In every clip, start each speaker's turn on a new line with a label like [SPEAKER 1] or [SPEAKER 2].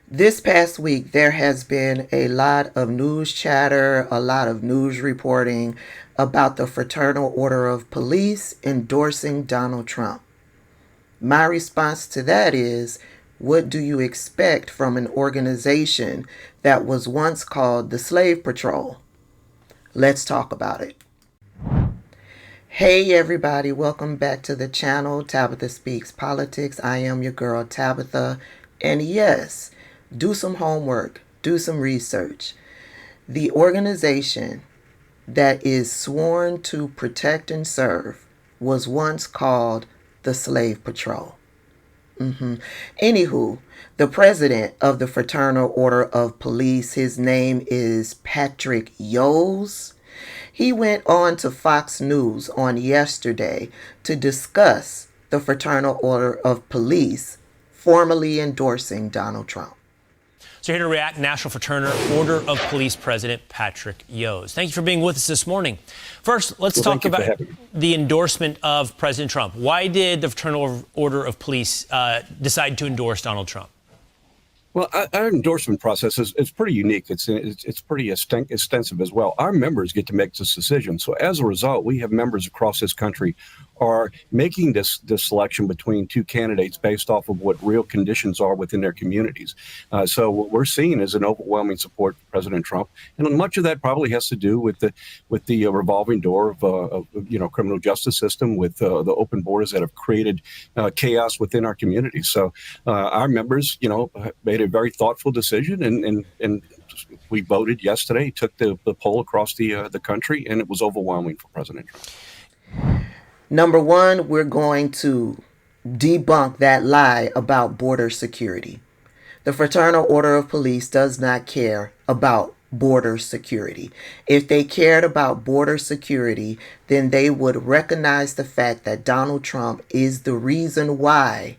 [SPEAKER 1] This past week, there has been a lot of news chatter, a lot of news reporting about the Fraternal Order of Police endorsing Donald Trump. My response to that is, what do you expect from an organization that was once called the Slave Patrol? Let's talk about it. Hey everybody, welcome back to the channel, Tabitha Speaks Politics. I am your girl Tabitha, and yes, do some homework, do some research. The organization that is sworn to protect and serve was once called the Slave Patrol. Anywho, the president of the Fraternal Order of Police, his name is Patrick Yose. He went on to Fox News on yesterday to discuss the Fraternal Order of Police formally endorsing Donald Trump.
[SPEAKER 2] So here to react, National Fraternal Order of Police President Patrick Yose. Thank you for being with us this morning. First, let's talk about the endorsement of President Trump. Why did the Fraternal Order of Police decide to endorse Donald Trump?
[SPEAKER 3] Well, our endorsement process is pretty unique. It's pretty extensive as well. Our members get to make this decision. So as a result, we have members across this country are making this selection between two candidates based off of what real conditions are within their communities. So what we're seeing is an overwhelming support for President Trump, and much of that probably has to do with the revolving door of criminal justice system, with the open borders that have created chaos within our communities. So our members, made a very thoughtful decision, and we voted yesterday, took the poll across the country, and it was overwhelming for President Trump.
[SPEAKER 1] Number one, we're going to debunk that lie about border security. The Fraternal Order of Police does not care about border security. If they cared about border security, then they would recognize the fact that Donald Trump is the reason why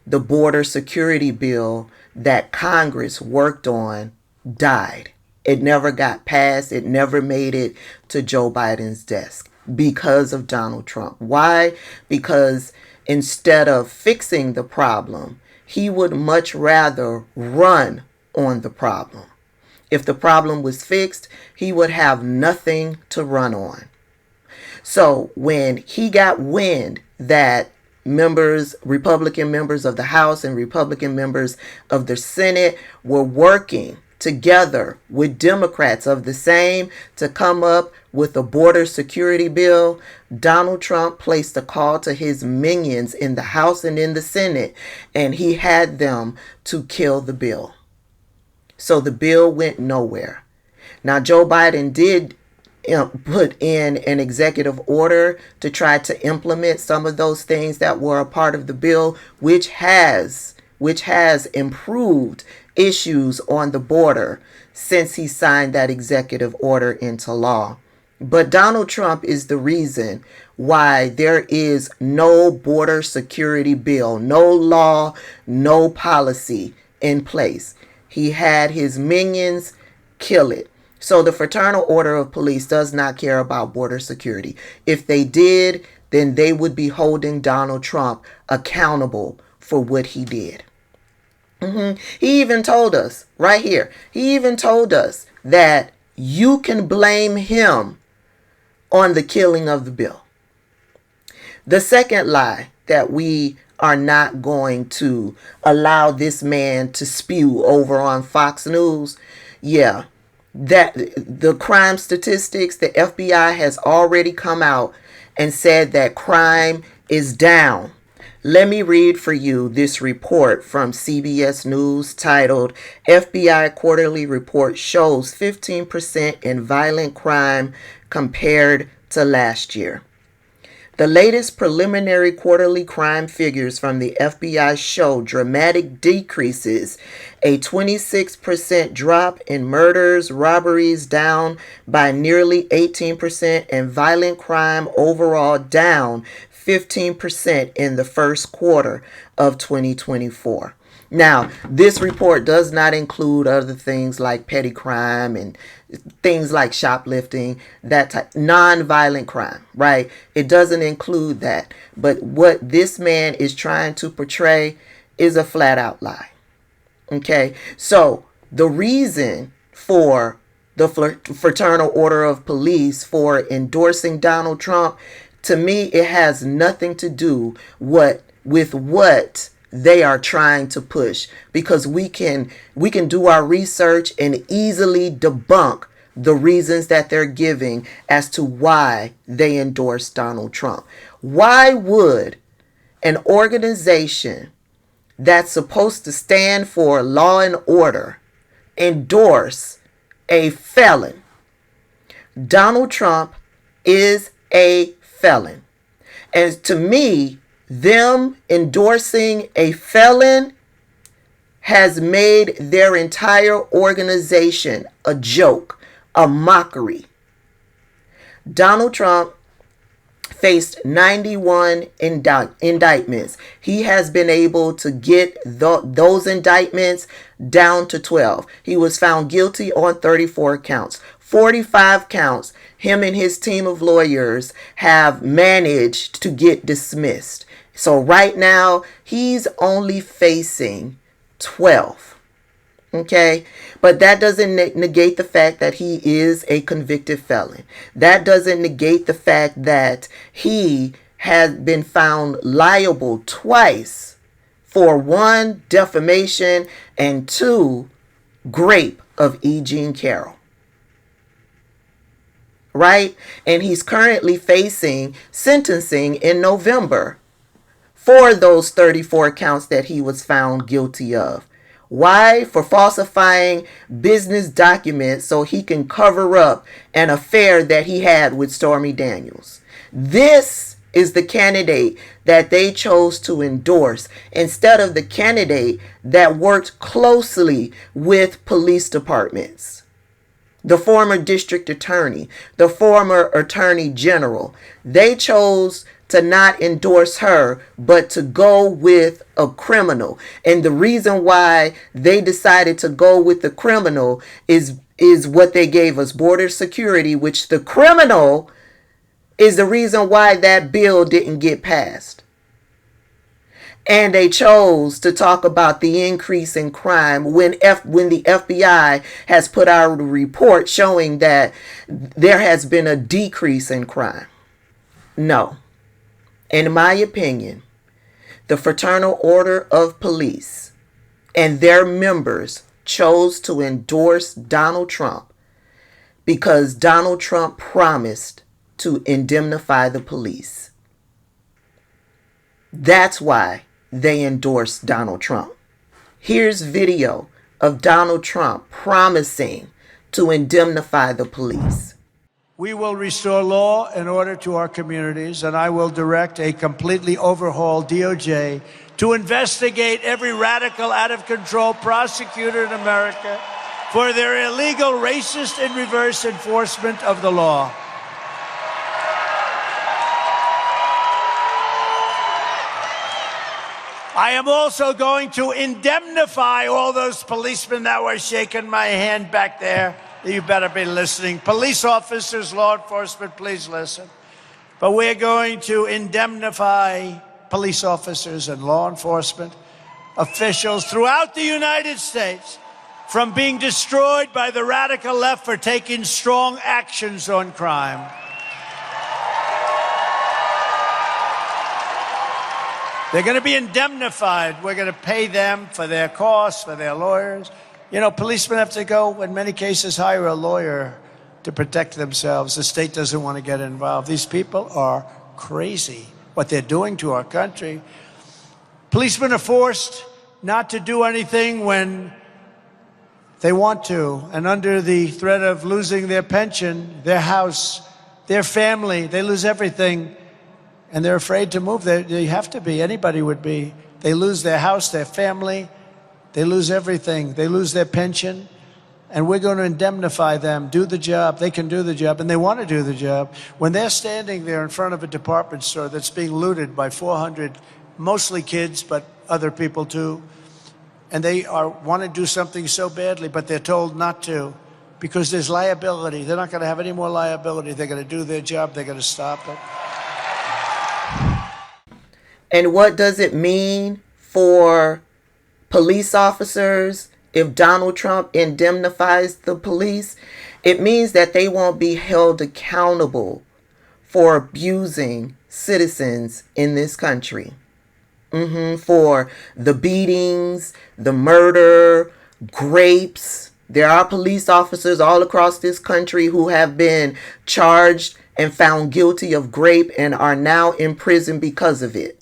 [SPEAKER 1] the border security bill that Congress worked on died. It never got passed. It never made it to Joe Biden's desk because of Donald Trump. Why? Because instead of fixing the problem, he would much rather run on the problem. If the problem was fixed, he would have nothing to run on. So when he got wind that Republican members of the House and Republican members of the Senate were working together with Democrats of the same to come up with a border security bill, Donald Trump placed a call to his minions in the House and in the Senate, and he had them to kill the bill. So the bill went nowhere. Now, Joe Biden did put in an executive order to try to implement some of those things that were a part of the bill, which has improved issues on the border since he signed that executive order into law. But Donald Trump is the reason why there is no border security bill, no law, no policy in place. He had his minions kill it. So the Fraternal Order of Police does not care about border security. If they did, then they would be holding Donald Trump accountable for what he did. He even told us right here, he even told us that you can blame him on the killing of the bill. The second lie that we are not going to allow this man to spew over on Fox News, that the crime statistics, the FBI has already come out and said that crime is down. Let me read for you this report from CBS News titled FBI Quarterly Report Shows 15% in Violent Crime Compared to Last Year. The latest preliminary quarterly crime figures from the FBI show dramatic decreases, a 26% drop in murders, robberies down by nearly 18%, and violent crime overall down 15% in the first quarter of 2024. Now, this report does not include other things like petty crime and things like shoplifting, that type, non-violent crime, right? It doesn't include that. But what this man is trying to portray is a flat out lie. Okay, so the reason for the Fraternal Order of Police for endorsing Donald Trump, to me, it has nothing to do with what they are trying to push, because we can do our research and easily debunk the reasons that they're giving as to why they endorse Donald Trump. Why would an organization that's supposed to stand for law and order endorse a felon? Donald Trump is a felon. And to me, them endorsing a felon has made their entire organization a joke, a mockery. Donald Trump faced 91 indictments. He has been able to get those indictments down to 12. He was found guilty on 34 counts. 45 counts him and his team of lawyers have managed to get dismissed. So right now, he's only facing 12. Okay, but that doesn't negate the fact that he is a convicted felon. That doesn't negate the fact that he has been found liable twice for 1, defamation, and 2, rape of E. Jean Carroll. Right? And he's currently facing sentencing in November for those 34 counts that he was found guilty of. Why? For falsifying business documents so he can cover up an affair that he had with Stormy Daniels. This is the candidate that they chose to endorse instead of the candidate that worked closely with police departments. The former district attorney, the former attorney general. They chose to not endorse her, but to go with a criminal. And the reason why they decided to go with the criminal is what they gave us, border security, which the criminal is the reason why that bill didn't get passed. And they chose to talk about the increase in crime when the FBI has put out a report showing that there has been a decrease in crime. No. In my opinion, the Fraternal Order of Police and their members chose to endorse Donald Trump because Donald Trump promised to indemnify the police. That's why they endorsed Donald Trump. Here's video of Donald Trump promising to indemnify the police.
[SPEAKER 4] We will restore law and order to our communities, and I will direct a completely overhauled DOJ to investigate every radical, out-of-control prosecutor in America for their illegal, racist, and reverse enforcement of the law. I am also going to indemnify all those policemen that were shaking my hand back there. You better be listening. Police officers, law enforcement, please listen. But we're going to indemnify police officers and law enforcement officials throughout the United States from being destroyed by the radical left for taking strong actions on crime. They're going to be indemnified. We're going to pay them for their costs, for their lawyers. You know, policemen have to go, in many cases, hire a lawyer to protect themselves. The state doesn't want to get involved. These people are crazy, what they're doing to our country. Policemen are forced not to do anything when they want to, and under the threat of losing their pension, their house, their family, they lose everything, and they're afraid to move. They have to be. Anybody would be. They lose their house, their family. They lose everything. They lose their pension, and we're going to indemnify them, do the job. They can do the job, and they want to do the job. When they're standing there in front of a department store that's being looted by 400, mostly kids, but other people too, and they want to do something so badly, but they're told not to because there's liability. They're not going to have any more liability. They're going to do their job. They're going to stop it.
[SPEAKER 1] And what does it mean for police officers, if Donald Trump indemnifies the police, it means that they won't be held accountable for abusing citizens in this country. For the beatings, the murder, rapes. There are police officers all across this country who have been charged and found guilty of rape and are now in prison because of it.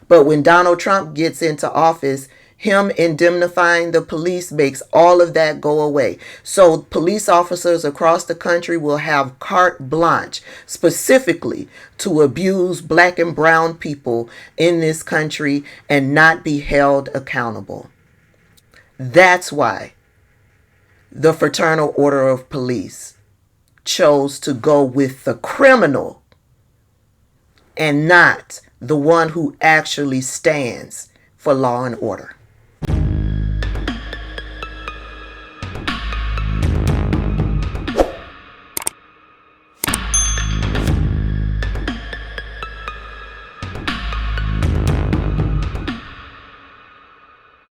[SPEAKER 1] But when Donald Trump gets into office, him indemnifying the police makes all of that go away. So police officers across the country will have carte blanche specifically to abuse black and brown people in this country and not be held accountable. That's why the Fraternal Order of Police chose to go with the criminal and not the one who actually stands for law and order.